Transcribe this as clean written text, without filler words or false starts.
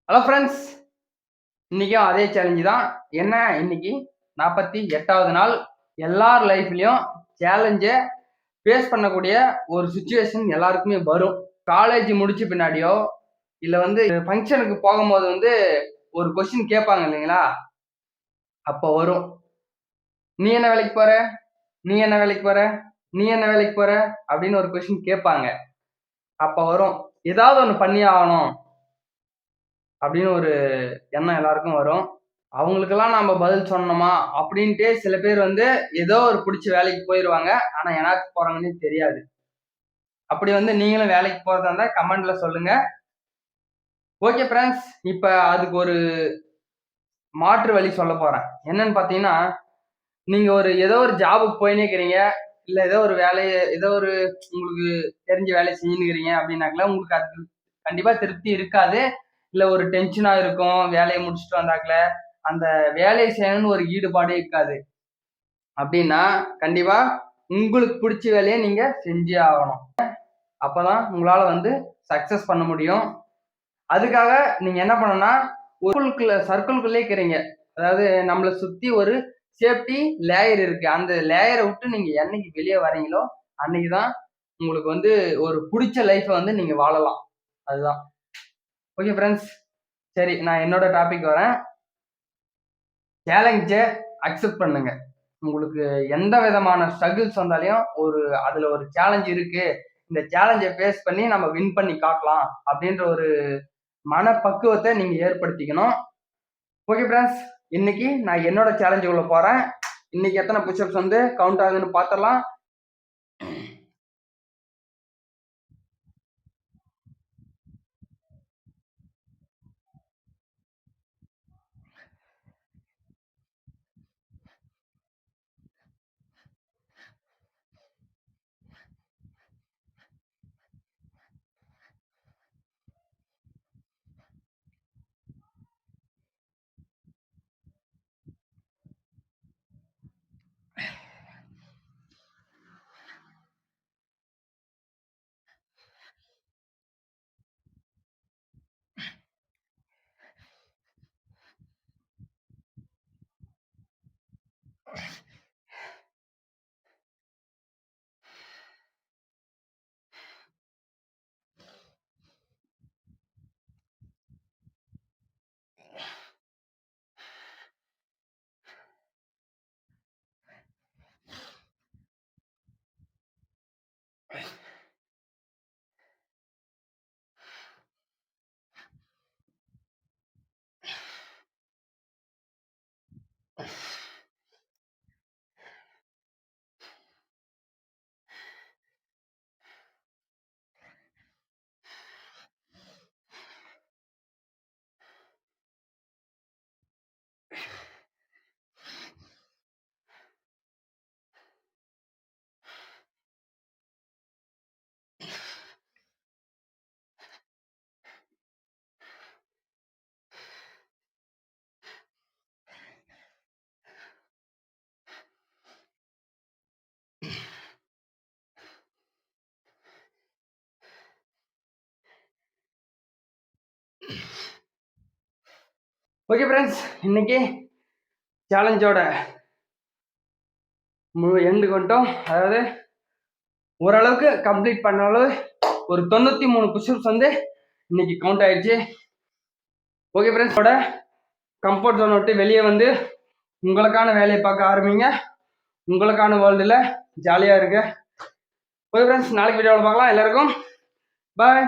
Hello friends, இன்னைக்கும் அதே challenge தான். என்ன இன்னைக்கு 48வது நாள். எல்லார் லைஃப்லயும் சேலஞ்சை ஃபேஸ் பண்ணக்கூடிய ஒரு சுச்சுவேஷன் எல்லாருக்குமே வரும். காலேஜ் முடிச்ச பின்னாடியோ இல்லை ஃபங்க்ஷனுக்கு போகும்போது ஒரு கொஸ்டின் கேட்பாங்க இல்லைங்களா, அப்போ வரும், நீ என்ன வேலைக்கு போற, நீ என்ன வேலைக்கு போற, நீ என்ன வேலைக்கு போற அப்படின்னு ஒரு கொஸ்டின் கேட்பாங்க. அப்போ வரும், ஏதாவது ஒன்று பண்ணி ஆகணும் அப்படின்னு ஒரு எண்ணம் எல்லாருக்கும் வரும். அவங்களுக்கெல்லாம் நம்ம பதில் சொன்னோமா அப்படின்ட்டு சில பேர் ஏதோ ஒரு பிடிச்ச வேலைக்கு போயிடுவாங்க. ஆனா எனக்கு போறாங்கன்னு தெரியாது. அப்படி நீங்களும் வேலைக்கு போறதா இருந்தா கமெண்ட்ல சொல்லுங்க. ஓகே ஃப்ரெண்ட்ஸ், இப்ப அதுக்கு ஒரு மாற்று வழி சொல்ல போறேன். என்னன்னு பாத்தீங்கன்னா, நீங்க ஏதோ ஒரு ஜாபுக்கு போயினே இருக்கிறீங்க, இல்ல ஏதோ ஒரு வேலையை ஏதோ ஒரு உங்களுக்கு தெரிஞ்ச வேலையை செஞ்சுருக்கிறீங்க அப்படின்னாக்கல உங்களுக்கு அது கண்டிப்பா திருப்தி இருக்காது. இல்ல ஒரு டென்ஷனா இருக்கும். வேலையை முடிச்சுட்டு வந்தாக்கல அந்த வேலையை செய்யணும்னு ஒரு ஈடுபாடே இருக்காது. அப்படின்னா கண்டிப்பா உங்களுக்கு பிடிச்ச வேலையை நீங்க செஞ்சே ஆகணும். அப்பதான் உங்களால சக்சஸ் பண்ண முடியும். அதுக்காக நீங்க என்ன பண்ணணும்னா, சர்க்கிள்குள்ளே இருக்கிறீங்க. அதாவது நம்மளை சுத்தி ஒரு சேஃப்டி லேயர் இருக்கு. அந்த லேயரை விட்டு நீங்க என்னைக்கு வெளியே வரீங்களோ அன்னைக்குதான் உங்களுக்கு ஒரு பிடிச்ச லைஃப்பை நீங்க வாழலாம். அதுதான். ஓகே ஃப்ரெண்ட்ஸ், சரி நான் என்னோட டாபிக் வரேன். சேலஞ்சை அக்செப்ட் பண்ணுங்க. உங்களுக்கு எந்த விதமான ஸ்ட்ரகிள்ஸ் வந்தாலையும் அதுல ஒரு சேலஞ்ச் இருக்கு, இந்த சேலஞ்சை ஃபேஸ் பண்ணி நம்ம வின் பண்ணி காட்டலாம் அப்படின்ற ஒரு மனப்பக்குவத்தை நீங்க ஏற்படுத்திக்கணும். ஓகே ஃப்ரெண்ட்ஸ், இன்னைக்கு நான் என்னோட சேலஞ்சுக்குள்ள போறேன். இன்னைக்கு எத்தனை புஷ்அப்ஸ் கவுண்ட் ஆகுதுன்னு பார்த்துடலாம். ஓகே ஃப்ரெண்ட்ஸ், இன்னைக்கு சேலஞ்சோட முழு எண்டு கொண்டோம். அதாவது ஓரளவுக்கு கம்ப்ளீட் பண்ணாலும் ஒரு 93 புஷ்அப்ஸ் இன்னைக்கு கவுண்ட் ஆயிடுச்சு. ஓகே ஃப்ரெண்ட்ஸோட கம்ஃபர்ட் ஜோன் விட்டு வெளியே உங்களுக்கான வேலையை பார்க்க ஆரம்பிங்க. உங்களுக்கான வேர்ல்டில் ஜாலியாக இருக்கு. ஓகே ஃப்ரெண்ட்ஸ், நாளைக்கு வீடியோவில் பார்க்கலாம். எல்லாருக்கும் பாய்.